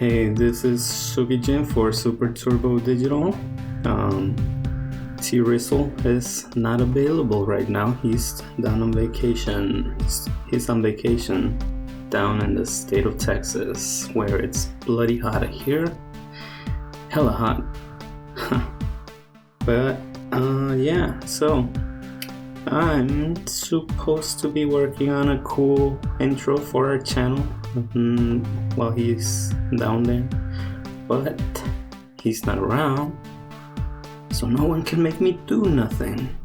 Hey, this is Sugijin for Super Turbo Digital. T Rizzle is not available right now. He's down on vacation. He's on vacation down in the state of Texas, where it's bloody hot here. Hella hot. But yeah, so I'm supposed to be working on a cool intro for our channel while he's down there, but he's not around, so no one can make me do nothing,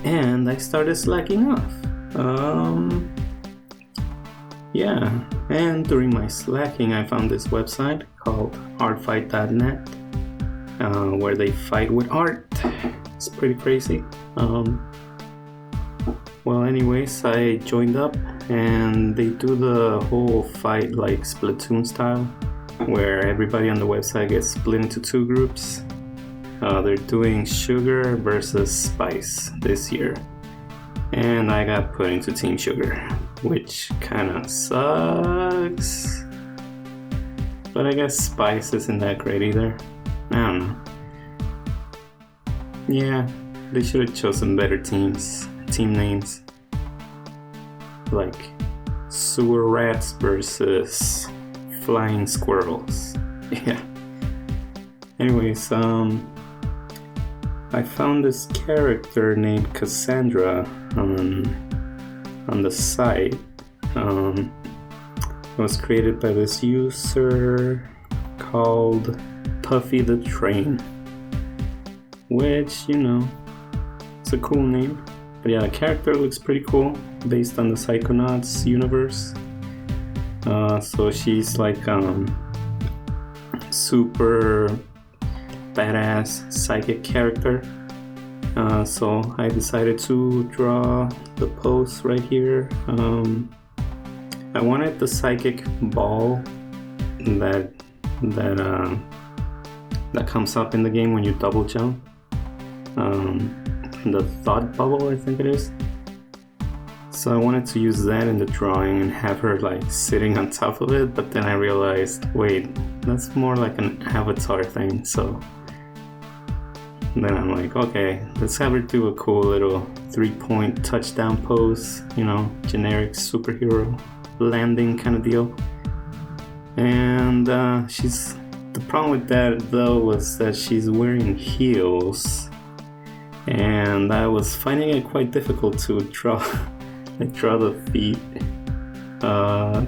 and I started slacking off. Yeah, and during my slacking I found this website called artfight.net where they fight with art. It's pretty crazy. Well, anyways, I joined up, and they do the whole fight like Splatoon style, where everybody on the website gets split into two groups. They're doing Sugar versus Spice this year, and I got put into Team Sugar, which kinda sucks. But I guess Spice isn't that great either. I don't know. Yeah, they should have chosen better team names, like Sewer Rats versus Flying Squirrels. Yeah. Anyways, I found this character named Cassandra on the site. It was created by this user called Puffy the Train, which, you know, it's a cool name. But yeah, the character looks pretty cool, based on the Psychonauts universe. So she's like super badass psychic character. So I decided to draw the pose right here. I wanted the psychic ball that comes up in the game when you double jump. The thought bubble, I think it is. So I wanted to use that in the drawing and have her like sitting on top of it, but then I realized, wait, that's more like an avatar thing. So then I'm like, okay, let's have her do a cool little 3-point touchdown pose, you know, generic superhero landing kind of deal. And the problem with that though was that she's wearing heels, and I was finding it quite difficult to draw the feet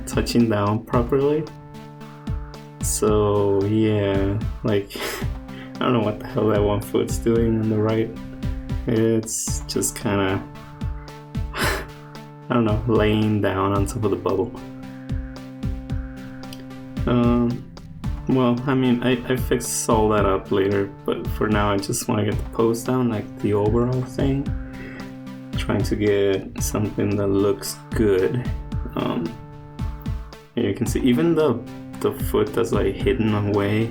touching down properly. So yeah, like I don't know what the hell that one foot's doing on the right. It's just kind of I don't know, laying down on top of the bubble. Well, I mean, I fix all that up later, but for now I just want to get the pose down, like the overall thing. Trying to get something that looks good. You can see even the foot that's like hidden away.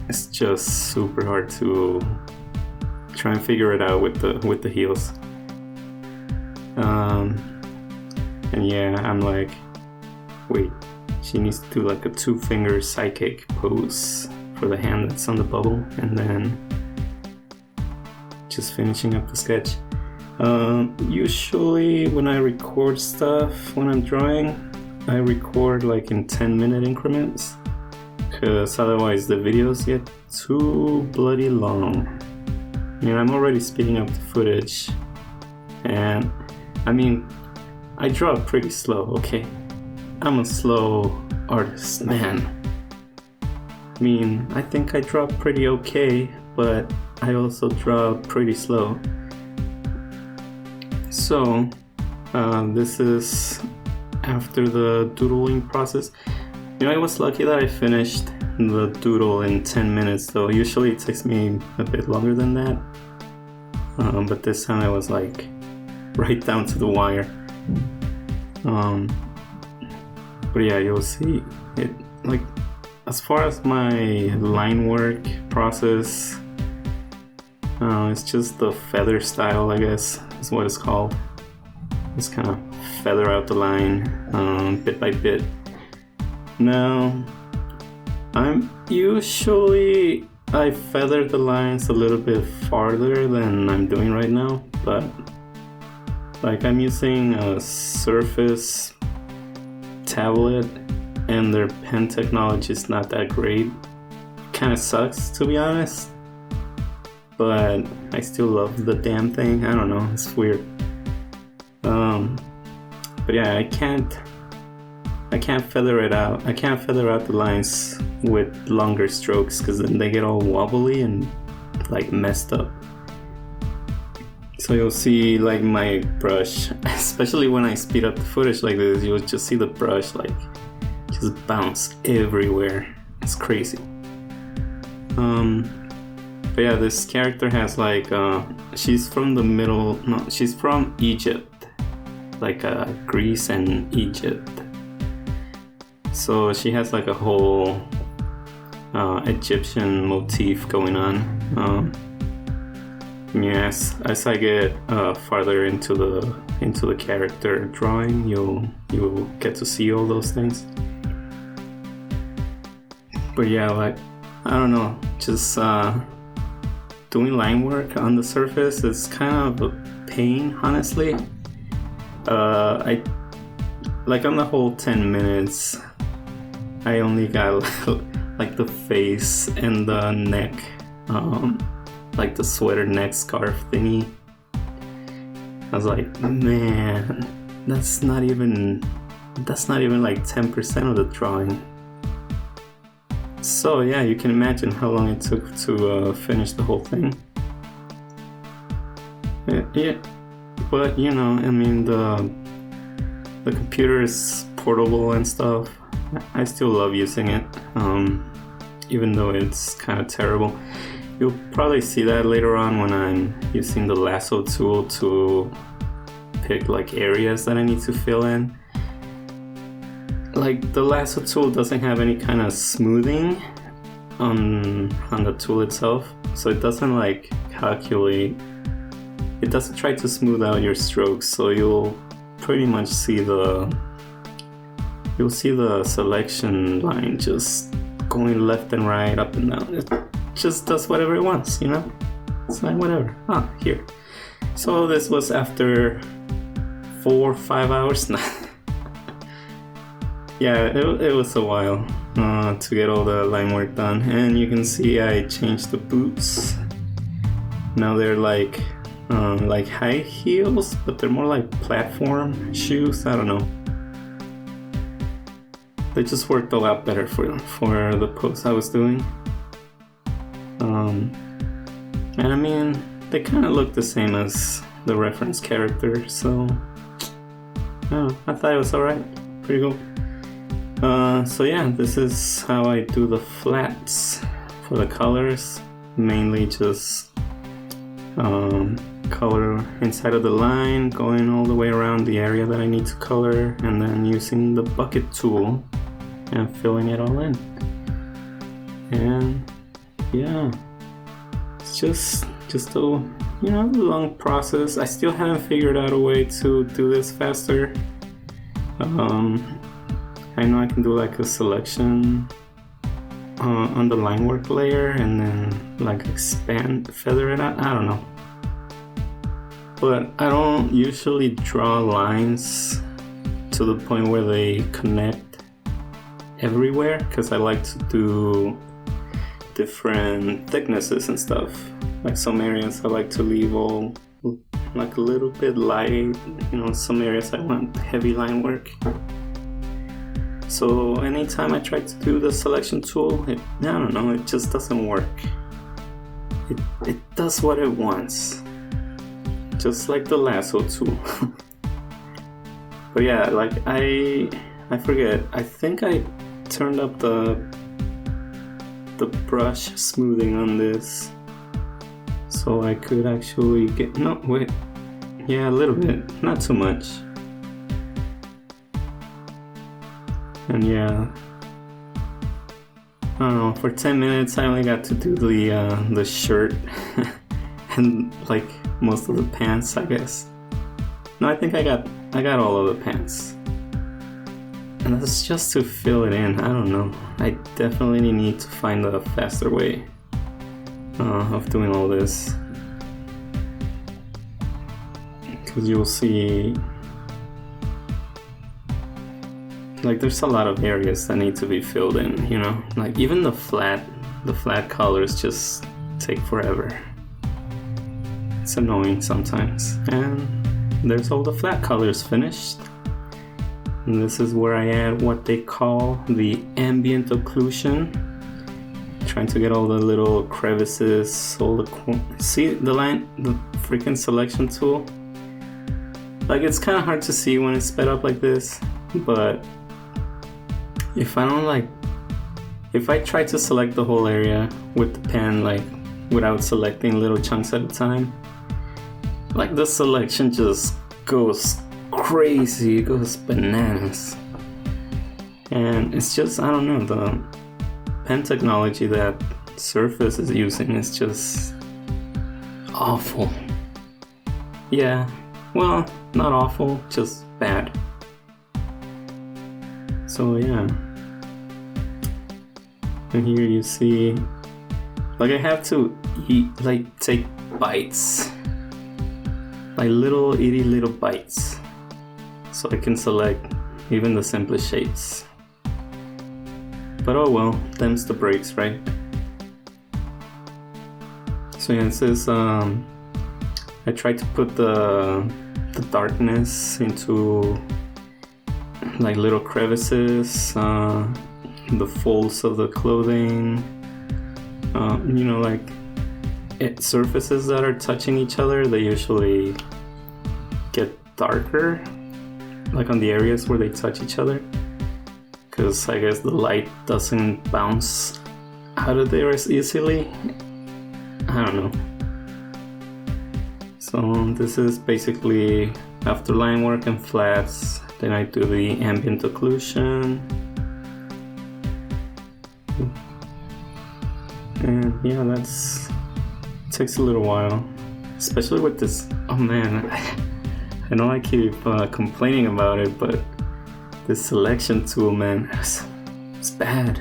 It's just super hard to try and figure it out with the heels. And yeah, I'm like, wait. She needs to do like a 2-finger psychic pose for the hand that's on the bubble, and then just finishing up the sketch. Usually when I record stuff when I'm drawing, I record like in 10-minute increments, because otherwise the videos get too bloody long. I mean, I'm already speeding up the footage, and I mean, I draw pretty slow, okay? I'm a slow artist, man. I mean, I think I draw pretty okay, but I also draw pretty slow. So, this is after the doodling process. You know, I was lucky that I finished the doodle in 10 minutes, though. Usually it takes me a bit longer than that. But this time I was like right down to the wire. But yeah, you'll see it, like, as far as my line work process, it's just the feather style, I guess is what it's called. Just kind of feather out the line bit by bit. Now, I feather the lines a little bit farther than I'm doing right now, but like I'm using a Surface tablet and their pen technology is not that great. Kind of sucks, to be honest, but I still love the damn thing. I don't know, it's weird. But yeah, I can't feather it out. I can't feather out the lines with longer strokes because then they get all wobbly and like messed up. So you'll see like my brush, especially when I speed up the footage like this, you'll just see the brush like just bounce everywhere. It's crazy. But yeah, this character has like she's from Egypt, like Greece and Egypt. So she has like a whole Egyptian motif going on. Yes, as I get farther into the character drawing, you'll get to see all those things. But yeah, like I don't know, just doing line work on the Surface is kind of a pain, honestly. I like on the whole 10 minutes, I only got like the face and the neck, like the sweater neck scarf thingy. I was like, man, that's not even like 10% of the drawing. So yeah, you can imagine how long it took to finish the whole thing. Yeah, but you know, I mean the computer is portable and stuff. I still love using it, even though it's kind of terrible. You'll probably see that later on when I'm using the lasso tool to pick like areas that I need to fill in. Like the lasso tool doesn't have any kind of smoothing on the tool itself, so it doesn't like calculate. It doesn't try to smooth out your strokes, so you'll pretty much see the selection line just going left and right, up and down. It just does whatever it wants, you know? It's like whatever. Here. So this was after 4 or 5 hours. Yeah, it was a while to get all the line work done. And you can see I changed the boots. Now they're like high heels, but they're more like platform shoes. I don't know. They just worked a lot better for the pose I was doing. And I mean, they kind of look the same as the reference character, so I thought it was alright. Pretty cool. So yeah, this is how I do the flats for the colors. Mainly just color inside of the line, going all the way around the area that I need to color, and then using the bucket tool and filling it all in. And yeah, it's just a long process. I still haven't figured out a way to do this faster. I know I can do like a selection on the line work layer and then like feather it out. I don't know. But I don't usually draw lines to the point where they connect everywhere, because I like to do different thicknesses and stuff. Like some areas I like to leave all like a little bit light, some areas I want heavy line work. So anytime I try to do the selection tool, it just doesn't work. It does what it wants, just like the lasso tool. But yeah, like I forget, I think I turned up the brush smoothing on this, so I could actually get, a little bit, not too much. And yeah, I don't know, for 10 minutes I only got to do the shirt and like most of the pants, I guess. No, I think I got all of the pants. And that's just to fill it in. I don't know. I definitely need to find a faster way of doing all this. Because you'll see, like, there's a lot of areas that need to be filled in, you know? Like, even the flat colors just take forever. It's annoying sometimes. And there's all the flat colors finished. And this is where I add what they call the ambient occlusion. Trying to get all the little crevices, all the see the freaking selection tool. Like, it's kind of hard to see when it's sped up like this, but if I try to select the whole area with the pen, like without selecting little chunks at a time, like the selection just goes crazy, it goes bananas. And it's just, I don't know, the pen technology that Surface is using is just awful. Yeah, well, not awful, just bad. So yeah. And here you see, like, I have to take bites, like little itty little bites, so I can select even the simplest shapes. But oh well, them's the breaks, right? So yeah, it says I tried to put the darkness into like little crevices, the folds of the clothing, you know, like surfaces that are touching each other, they usually get darker, like on the areas where they touch each other, because I guess the light doesn't bounce out of there as easily. I don't know. So this is basically after line work and flats, then I do the ambient occlusion. And yeah, that's takes a little while, especially with this. Oh man, I know I keep complaining about it, but this selection tool, man, it's bad.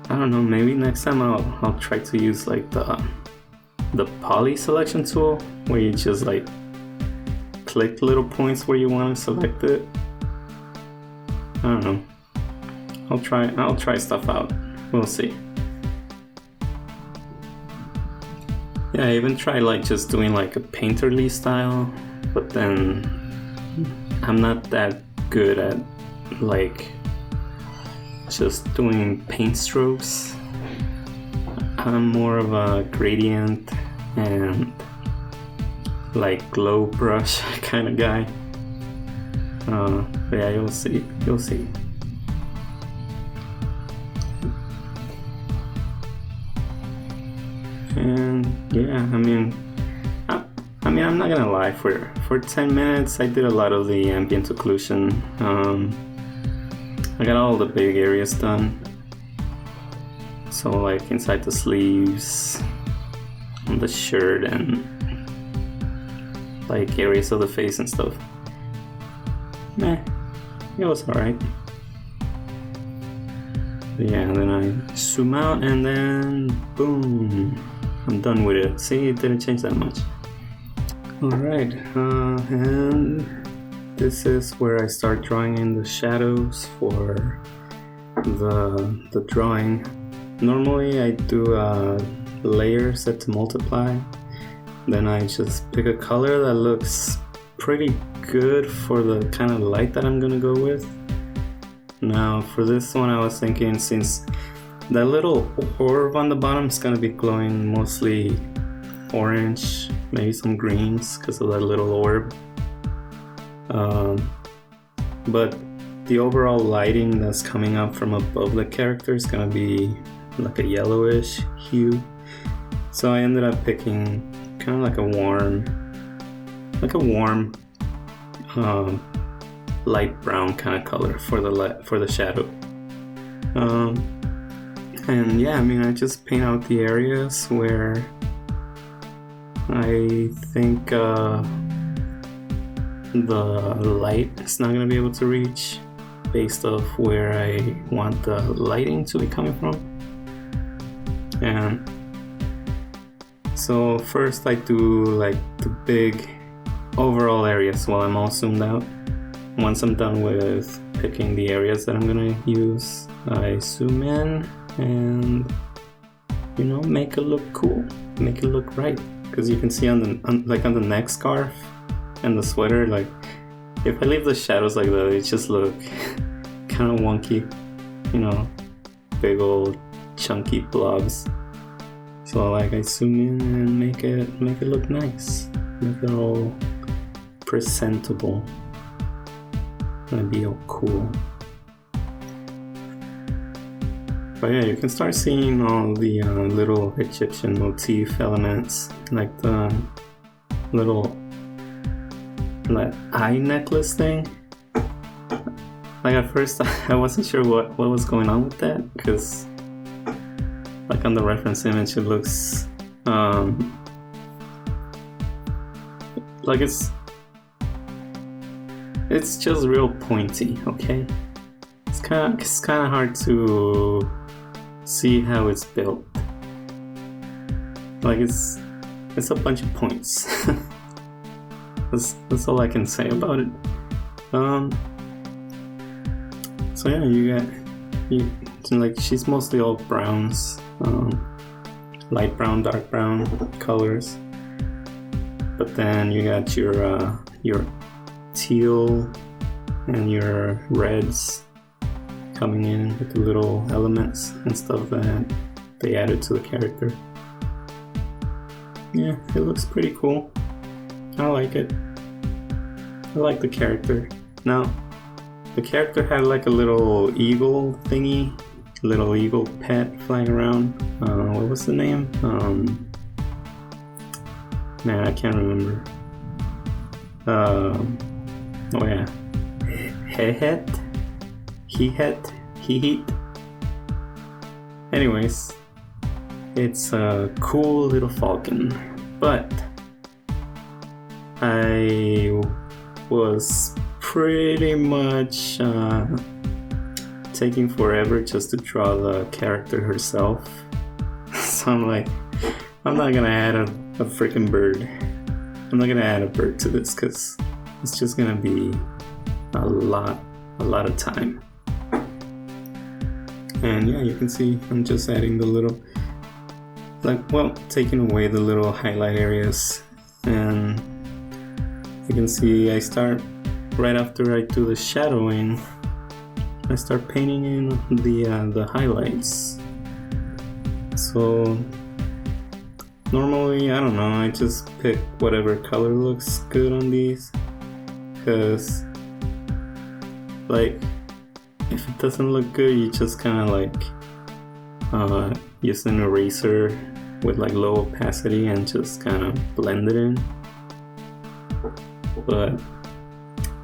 I don't know, maybe next time I'll try to use like the poly selection tool, where you just like click little points where you want to select it. I don't know. I'll try stuff out. We'll see. Yeah, I even tried like just doing like a painterly style, but then I'm not that good at like just doing paint strokes. I'm more of a gradient and like glow brush kind of guy. But yeah, you'll see. And yeah, I mean, I'm not gonna lie. For 10 minutes, I did a lot of the ambient occlusion. I got all the big areas done. So like inside the sleeves, on the shirt, and like areas of the face and stuff. It was alright. Yeah, and then I zoom out and then boom, I'm done with it. See, it didn't change that much. Alright, and this is where I start drawing in the shadows for the drawing. Normally I do a layer set to multiply, then I just pick a color that looks pretty good for the kind of light that I'm gonna go with. Now for this one I was thinking, since that little orb on the bottom is gonna be glowing mostly orange, maybe some greens because of that little orb, but the overall lighting that's coming up from above the character is gonna be like a yellowish hue. So I ended up picking kind of like a warm light brown kind of color for the shadow. And yeah, I mean, I just paint out the areas where I think the light is not gonna be able to reach based off where I want the lighting to be coming from. And so first I do like the big overall areas while I'm all zoomed out. Once I'm done with picking the areas that I'm gonna use, I zoom in and, you know, make it look cool, make it look right. Because you can see on the neck scarf and the sweater, like if I leave the shadows like that, it just look kind of wonky, you know, big old chunky blobs. So like I zoom in and make it look nice, make it all presentable and be all cool. But yeah, you can start seeing all the little Egyptian motif elements, like the little like eye necklace thing. Like at first I wasn't sure what was going on with that, because like on the reference image it looks like it's just real pointy, okay? It's kind of hard to see how it's built. Like it's a bunch of points. That's all I can say about it. So yeah, you like she's mostly all browns, light brown, dark brown colors. But then you got your teal and your reds coming in with the little elements and stuff that they added to the character. Yeah, it looks pretty cool. I like it. I like the character. Now, the character had like a little eagle thingy, little eagle pet flying around. What was the name? Man, I can't remember. Oh yeah, He-het. Anyways, it's a cool little falcon, but I was pretty much taking forever just to draw the character herself. So I'm like, I'm not gonna add a freaking bird. I'm not gonna add a bird to this because it's just gonna be a lot of time. And yeah, you can see I'm just adding the little, taking away the little highlight areas. And you can see I start right after I do the shadowing, I start painting in the highlights. So normally, I don't know, I just pick whatever color looks good on these, because like if it doesn't look good, you just kind of like use an eraser with like low opacity and just kind of blend it in. But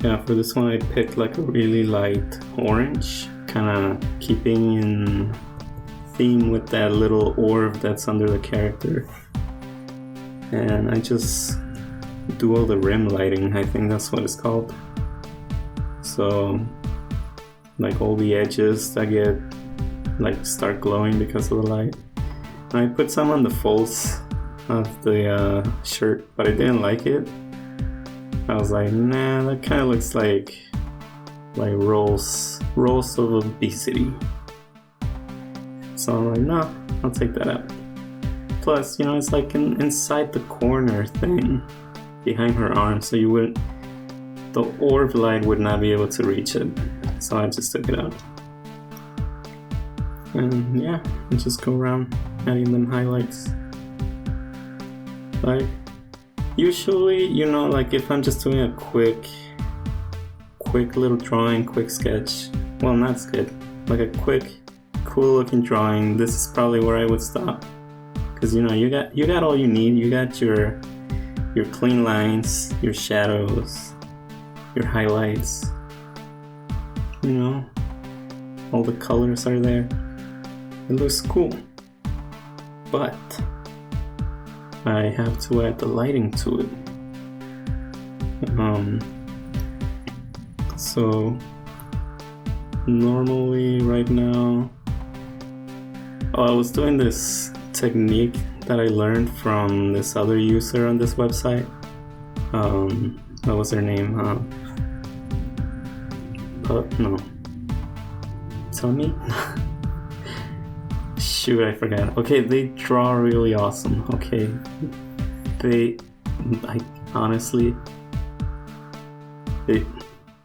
yeah, for this one I picked like a really light orange, kind of keeping in theme with that little orb that's under the character. And I just do all the rim lighting, I think that's what it's called. So like all the edges that get like start glowing because of the light. And I put some on the folds of the shirt, but I didn't like it. I was like, nah, that kind of looks like rolls of obesity. So I'm like, no, I'll take that out. Plus, you know, it's like inside the corner thing behind her arm, so the orb light would not be able to reach it. So I just took it out. And yeah, I just go around adding them highlights. Like, usually, you know, like if I'm just doing a quick little drawing, quick sketch, well, not sketch, like a quick, cool looking drawing, this is probably where I would stop. Because, you know, you got all you need. You got your clean lines, your shadows, your highlights. You know, all the colors are there. It looks cool. But I have to add the lighting to it. So normally right now, I was doing this technique that I learned from this other user on this website. What was her name? No. Tell me? Shoot, I forgot. Okay, they draw really awesome. Okay. Honestly,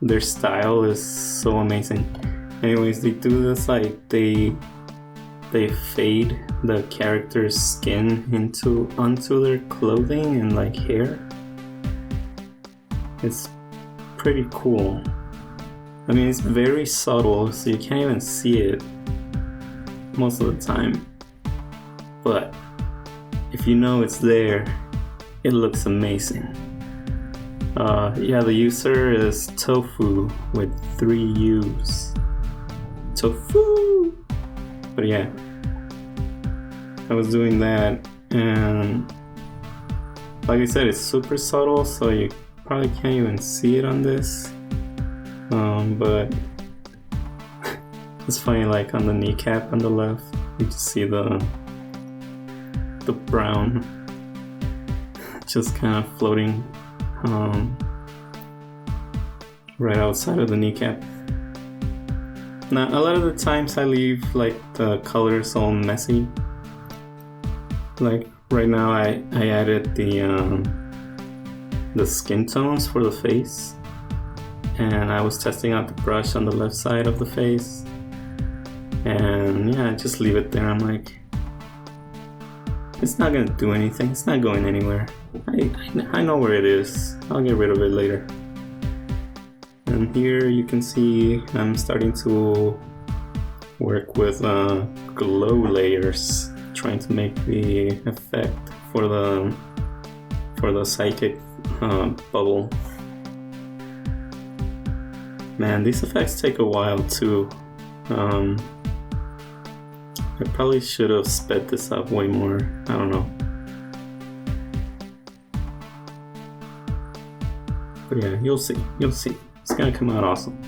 their style is so amazing. Anyways, they do this like they fade the character's skin onto their clothing and like hair. It's pretty cool. I mean, it's very subtle, so you can't even see it most of the time. But if you know it's there, it looks amazing. Yeah, the user is Tofu with 3 U's. Tofu! But yeah, I was doing that, and like I said, it's super subtle, so you probably can't even see it on this. But it's funny, like on the kneecap on the left, you just see the brown just kind of floating right outside of the kneecap. Now, a lot of the times I leave like the colors all messy. Like right now I added the skin tones for the face, and I was testing out the brush on the left side of the face, and yeah, I just leave it there. I'm like, it's not gonna do anything, it's not going anywhere. I know where it is, I'll get rid of it later. And here you can see I'm starting to work with glow layers, trying to make the effect for the psychic bubble. Man, these effects take a while too. I probably should have sped this up way more. I don't know. But yeah, you'll see. It's gonna come out awesome.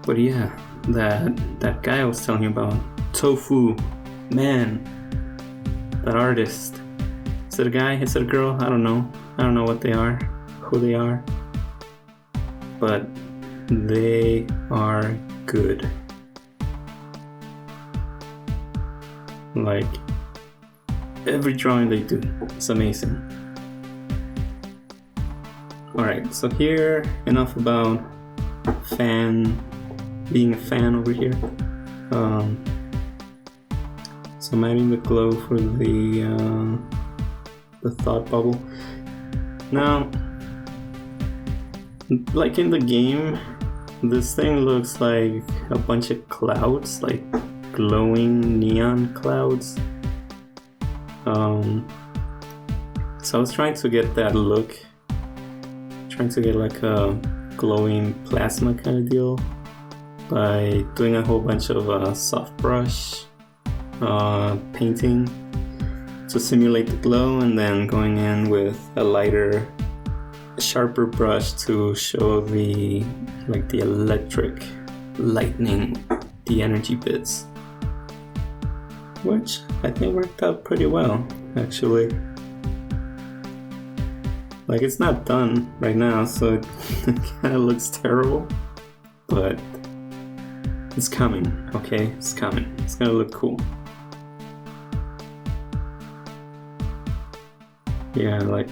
But yeah, that guy I was telling you about, Tofu, man, that artist. Is it a guy? Is it a girl? I don't know. I don't know what they are, who they are. But they are good. Like, every drawing they do, it's amazing. Alright, so here, enough about being a fan over here. So I'm adding the glow for the thought bubble. Now, like in the game, this thing looks like a bunch of clouds, like glowing neon clouds. So I was trying to get that look, trying to get like a glowing plasma kind of deal by doing a whole bunch of soft brush painting to simulate the glow, and then going in with a lighter, sharper brush to show the electric lightning, the energy bits, which I think worked out pretty well, actually. Like, it's not done right now, so it kind of looks terrible, but it's coming, okay? It's coming. It's gonna look cool. Yeah, like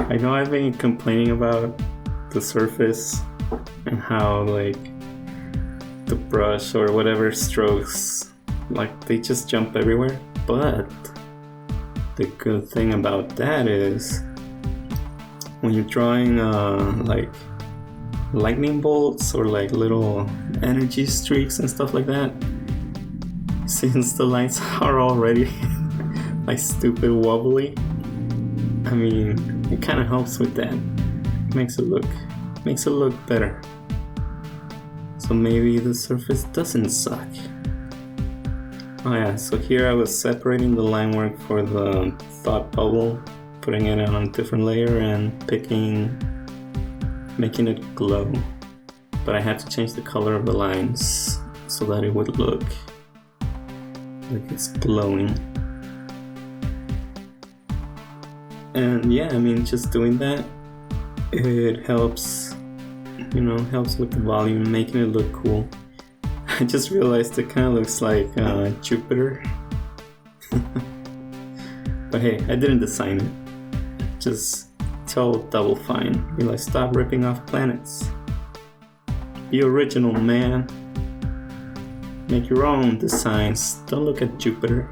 I know I've been complaining about the surface and how like the brush or whatever strokes, like they just jump everywhere, but the good thing about that is when you're drawing like lightning bolts or like little energy streaks and stuff like that, since the lights are already like stupid wobbly, I mean, it kind of helps with that. Makes it look better. So maybe the surface doesn't suck. Oh yeah, so here I was separating the line work for the thought bubble putting it on a different layer and making it glow. But I had to change the color of the lines so that it would look like it's glowing. And yeah, I mean, just doing that, it helps, helps with the volume, making it look cool. I just realized it kind of looks like Jupiter. But hey, I didn't design it. Just tell Double Fine, like, stop ripping off planets. Be original, man. Make your own designs. Don't look at Jupiter.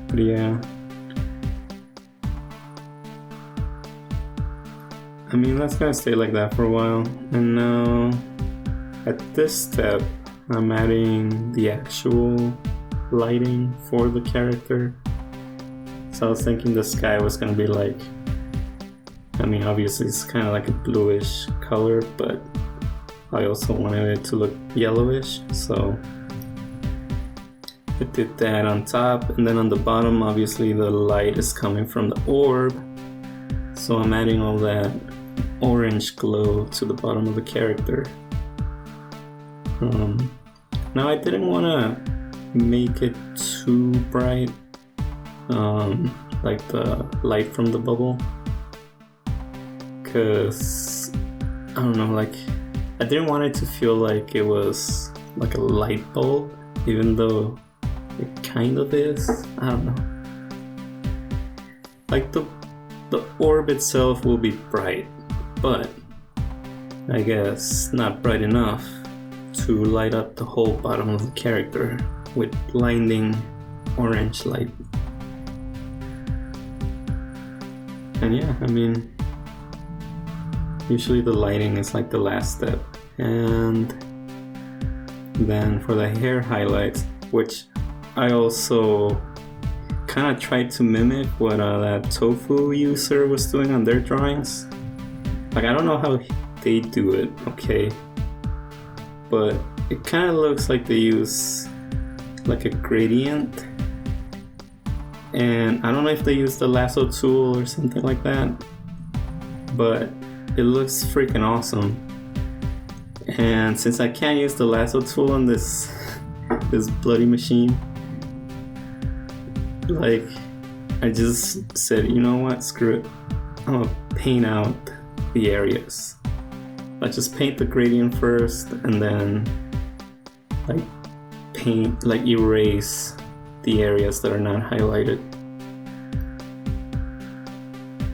But yeah. I mean, that's gonna stay like that for a while. And now, at this step, I'm adding the actual lighting for the character. So I was thinking the sky was gonna be like, I mean, obviously it's kind of like a bluish color, but I also wanted it to look yellowish, so I did that on top. And then on the bottom, obviously the light is coming from the orb, so I'm adding all that orange glow to the bottom of the character. Now I didn't want to make it too bright, like the light from the bubble, because I don't know, like, I didn't want it to feel like it was like a light bulb, even though it kind of is. I don't know. Like the orb itself will be bright, but I guess not bright enough to light up the whole bottom of the character with blinding orange light. And yeah, I mean, usually the lighting is like the last step. And then for the hair highlights, which I also kind of tried to mimic what that tofu user was doing on their drawings. Like, I don't know how they do it, okay? But it kind of looks like they use like a gradient. And I don't know if they use the lasso tool or something like that, but it looks freaking awesome. And since I can't use the lasso tool on this bloody machine, like, I just said, you know what, screw it, I'm gonna paint out the areas. I just paint the gradient first, and then like erase the areas that are not highlighted.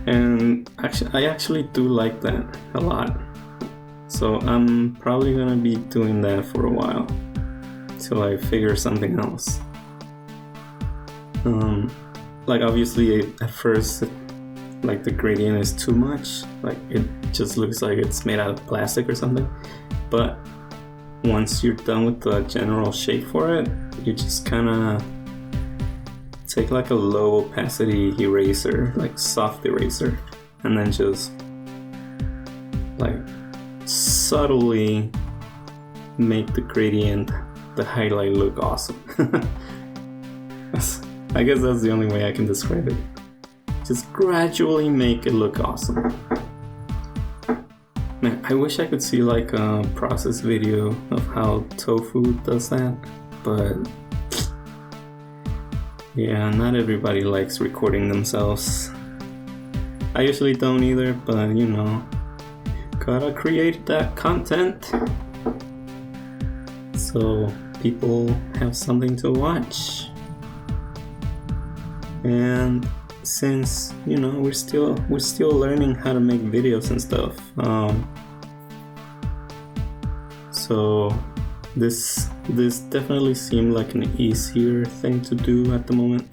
And I actually do like that a lot, so I'm probably gonna be doing that for a while till I figure something else. Like, obviously at first, like, the gradient is too much, like it just looks like it's made out of plastic or something, but once you're done with the general shape for it, you just kind of take like a low opacity eraser, like soft eraser, and then just like subtly make the gradient, the highlight, look awesome. I guess that's the only way I can describe it. Just gradually make it look awesome. Man, I wish I could see like a process video of how tofu does that, but yeah, not everybody likes recording themselves. I usually don't either, but you know, gotta create that content so people have something to watch. And since, you know, we're still learning how to make videos and stuff, so this definitely seemed like an easier thing to do at the moment,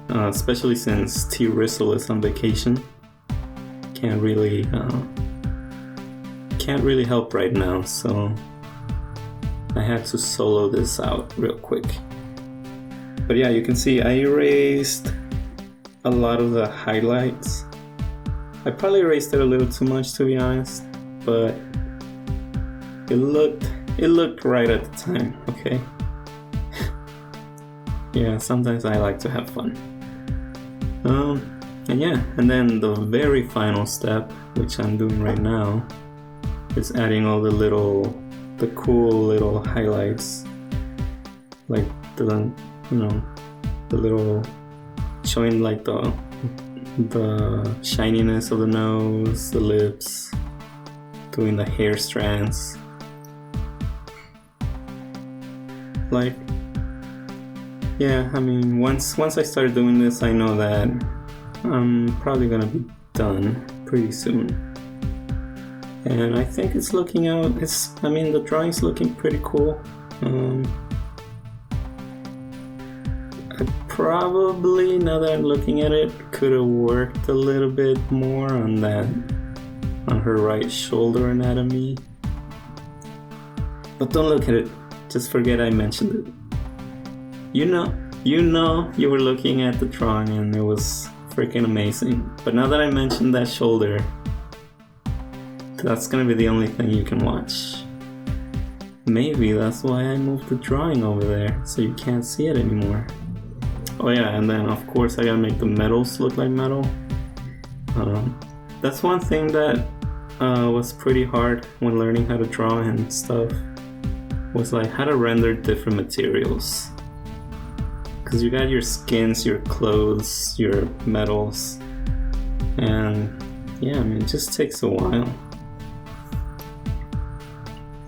especially since T. Rizzle is on vacation. Can't really help right now, so I had to solo this out real quick. But yeah, you can see I erased a lot of the highlights. I probably erased it a little too much, to be honest, but it looked right at the time, okay? yeah, sometimes I like to have fun. And yeah, and then the very final step, which I'm doing right now, is adding all the cool little highlights, like the little, showing like the shininess of the nose, the lips, doing the hair strands. Like, yeah, I mean, once I start doing this, I know that I'm probably gonna be done pretty soon. And I think it's looking out, the drawing's looking pretty cool. I probably, now that I'm looking at it, could have worked a little bit more on her right shoulder anatomy. But don't look at it, just forget I mentioned it. You know you were looking at the drawing and it was freaking amazing. But now that I mentioned that shoulder, that's gonna be the only thing you can watch. Maybe that's why I moved the drawing over there, so you can't see it anymore. Oh yeah, and then of course I gotta make the metals look like metal. That's one thing that was pretty hard when learning how to draw and stuff, was like how to render different materials. Because you got your skins, your clothes, your metals, and yeah, I mean, it just takes a while.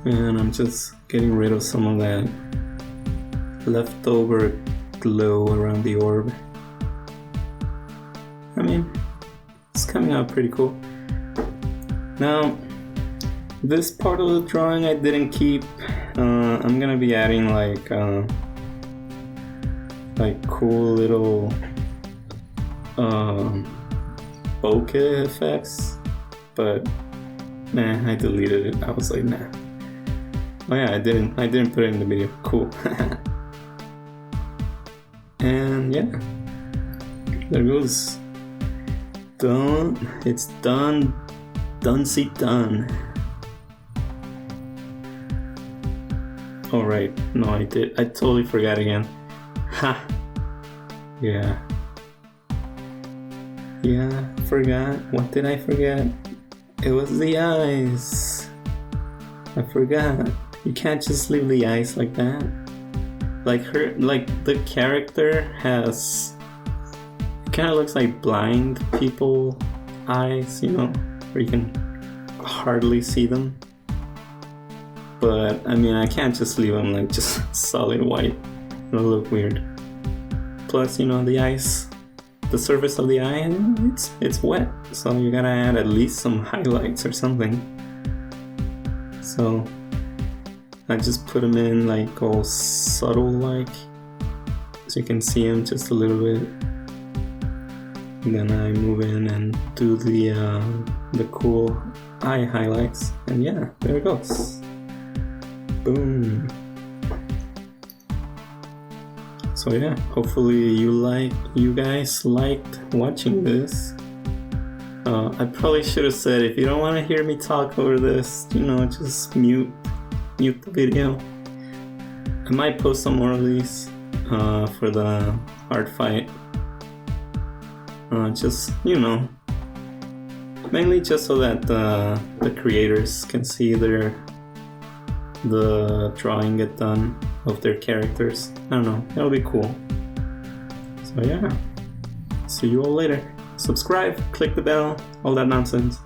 And I'm just getting rid of some of that leftover glow around the orb. I mean, it's coming out pretty cool. Now, this part of the drawing I didn't keep. I'm gonna be adding like cool little bokeh effects, but nah, I deleted it. I was like, nah. Oh yeah, I didn't put it in the video. Cool. And yeah, there goes. Done. It's done. Done-see done. Oh right, no, I totally forgot again. Ha. Yeah, forgot. What did I forget? It was the eyes. I forgot. You can't just leave the eyes like that. Like the character has, it kind of looks like blind people eyes, where you can hardly see them. But I mean, I can't just leave them like just solid white. It'll look weird. Plus, the ice, the surface of the eye, it's wet, so you gotta add at least some highlights or something. So I just put them in like all subtle, like, so you can see them just a little bit. And then I move in and do the cool eye highlights, and yeah, there it goes. Boom. So yeah, hopefully you guys liked watching this. I probably should have said, if you don't want to hear me talk over this, just mute the video. I might post some more of these for the art fight. Just mainly just so that the creators can see the drawing get done of their characters. I don't know, it'll be cool. So yeah, see you all later. Subscribe, click the bell, all that nonsense.